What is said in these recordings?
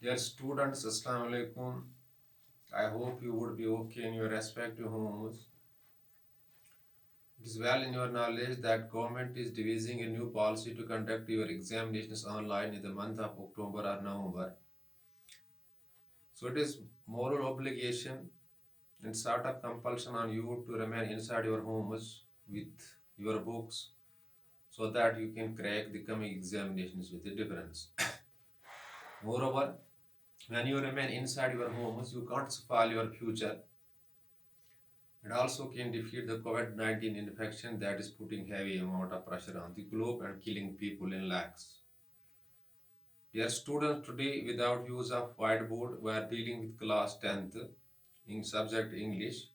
Dear students, Assalamu alaikum. I hope you would be okay in your respective homes. It is well in your knowledge that government is devising a new policy to conduct your examinations online in the month of October or November. So it is moral obligation and sort of compulsion on you to remain inside your homes with your books so that you can crack the coming examinations with a difference. Moreover, when you remain inside your homes, you can't spoil your future. It also can defeat the COVID-19 infection that is putting heavy amount of pressure on the globe and killing people in lakhs. Dear students, today without use of whiteboard, we are dealing with class 10th in subject English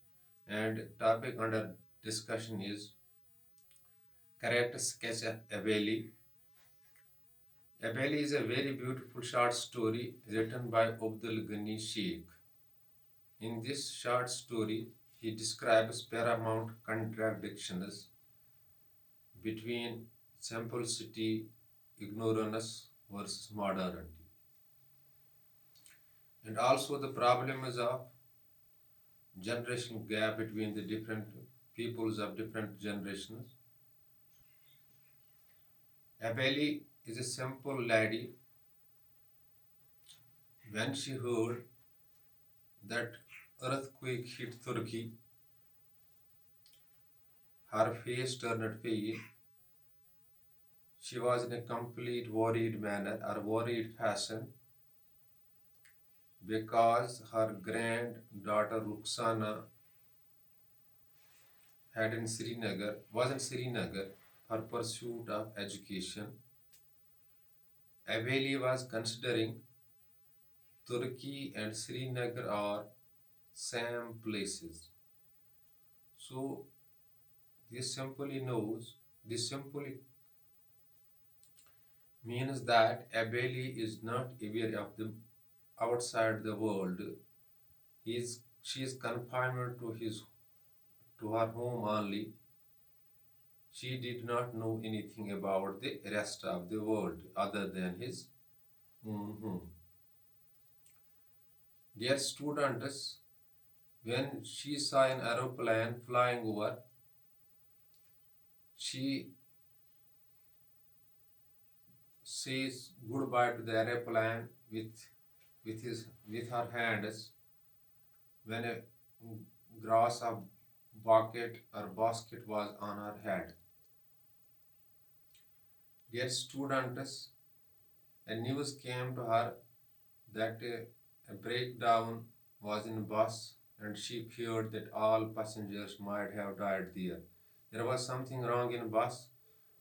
and topic under discussion is character sketch of Abeli. Abeli is a very beautiful short story written by Abdul Ghani Sheikh. In this short story, he describes paramount contradictions between simplicity, ignorance versus modernity. And also the problem is of generation gap between the different peoples of different generations. Abeli is a simple lady. When she heard that earthquake hit Turkey, her face turned pale. She was in a complete worried manner or worried fashion because her granddaughter Ruxana was in Srinagar for pursuit of education. Abeli was considering Turkey and Srinagar are same places. So this simply means that Abeli is not aware of the outside the world. She is confined to her home only. She did not know anything about the rest of the world other than his own home. Dear students, when she saw an aeroplane flying over, she says goodbye to the aeroplane with her hands when a grass of bucket or basket was on her head. Dear students, a news came to her that a breakdown was in bus and she feared that all passengers might have died there. There was something wrong in bus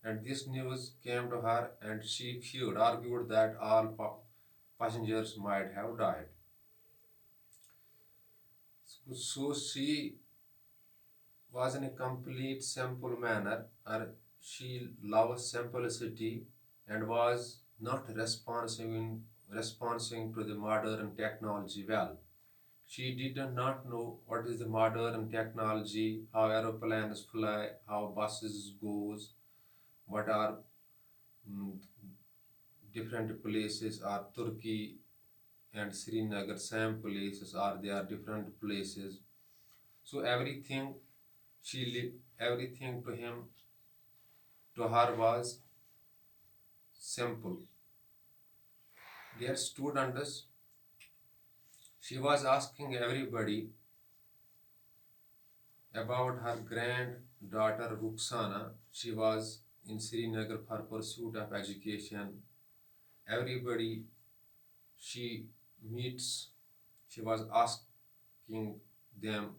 and this news came to her and she argued that all passengers might have died. So she was in a complete simple manner, or she loved simplicity and was not responding to the modern technology well. She did not know what is the modern technology, how aeroplanes fly, how buses goes, what are mm, different places are Turkey and Srinagar, same places are they are different places. So everything to her was simple. Dear students, she was asking everybody about her granddaughter Ruxana. She was in Srinagar for pursuit of education. Everybody she meets, she was asking them,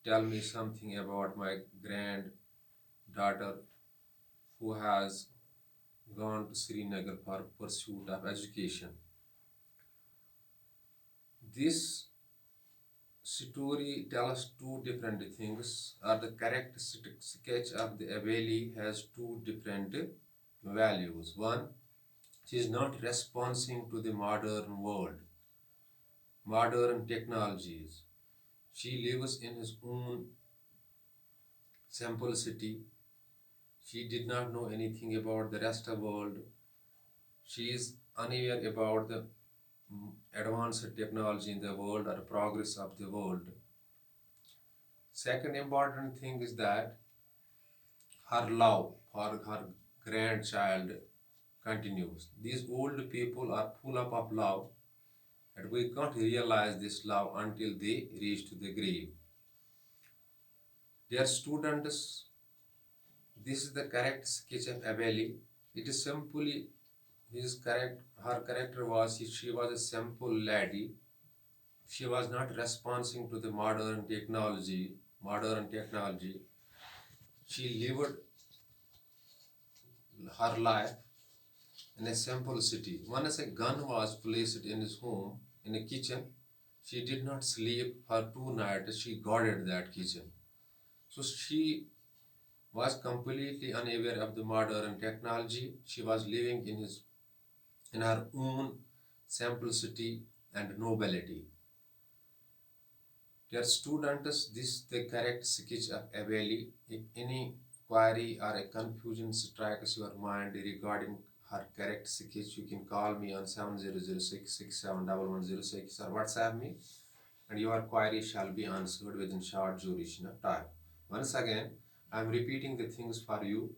tell me something about my granddaughter who has gone to Srinagar for pursuit of education. This story tells two different things, or the characteristic sketch of the Abeli has two different values. One, she is not responding to the modern world, modern technologies. She lives in his own simplicity. She did not know anything about the rest of the world. She is unaware about the advanced technology in the world or progress of the world. Second important thing is that her love for her grandchild continues. These old people are full up of love, and we can't realize this love until they reach to the grave. Dear students, this is the correct sketch of Abeli. It is simply her character was she was a simple lady. She was not responding to the modern technology. She lived her life in a simple city. Once a gun was placed in his home in a kitchen, she did not sleep for 2 nights. She guarded that kitchen. So she was completely unaware of the modern technology. She was living in her own simplicity and nobility. Dear students, this is the correct sketch of Abeli. If any query or a confusion strikes your mind regarding her correct sketch, you can call me on 7006671106 or WhatsApp me, and your query shall be answered within short duration of time. Once again, I am repeating the things for you.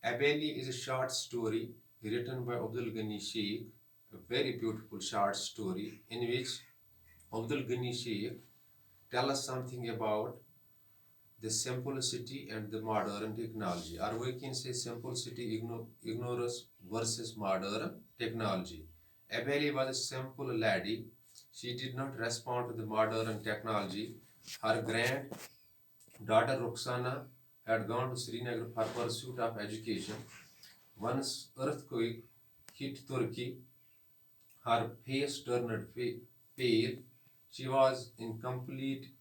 Abeli is a short story written by Abdul Ghani Sheikh, a very beautiful short story in which Abdul Ghani Sheikh tells us something about the simplicity and the modern technology, or we can say simplicity ignorance versus modern technology. Abeli was a simple lady. She did not respond to the modern technology. Her granddaughter Roxana had gone to Srinagar for pursuit of education. Once earthquake hit Turkey, her face turned pale. She was in complete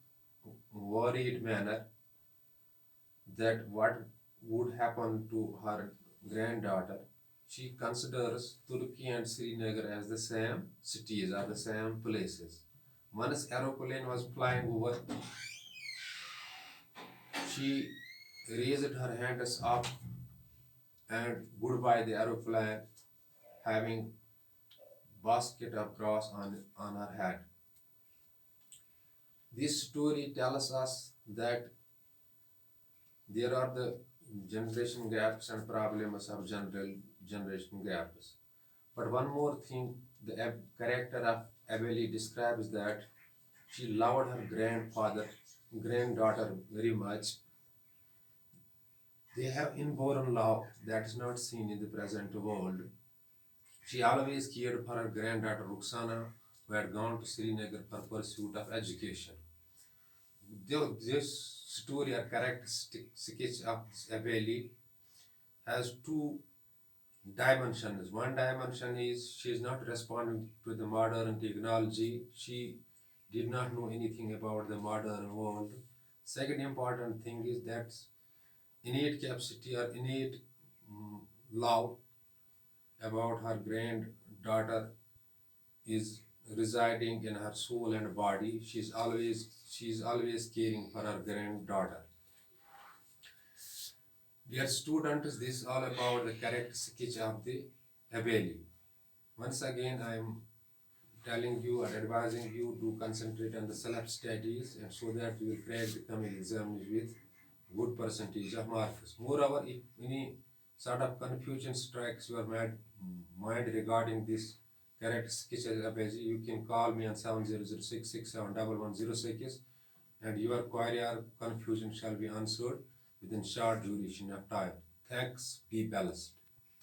worried manner that what would happen to her granddaughter. She considers Turkey and Srinagar as the same cities or the same places. Once aeroplane was flying over, she raised her hands up and goodbye the aeroplane, having basket of grass on her head. This story tells us that there are the generation gaps and problems of generation gaps. But one more thing, the character of Abeli describes that she loved her granddaughter very much. They have inborn love that is not seen in the present world. She always cared for her granddaughter Ruxana, who had gone to Srinagar for pursuit of education. This story or characteristic sketch of Abeli has two dimensions. One dimension is she is not responding to the modern technology. She did not know anything about the modern world. Second important thing is that innate capacity or innate love about her granddaughter is residing in her soul and body. She's always caring for her granddaughter. Dear students, this is all about the correct sketch of the Abeli. Once again, I am telling you and advising you to concentrate on the self studies and so that you will crack the coming exams with good percentage of marks. Moreover, if any sort of confusion strikes your mind regarding this correct sketch of Abeli, you can call me on 7006671106 and your query or confusion shall be answered within short duration of time. Thanks, be balanced.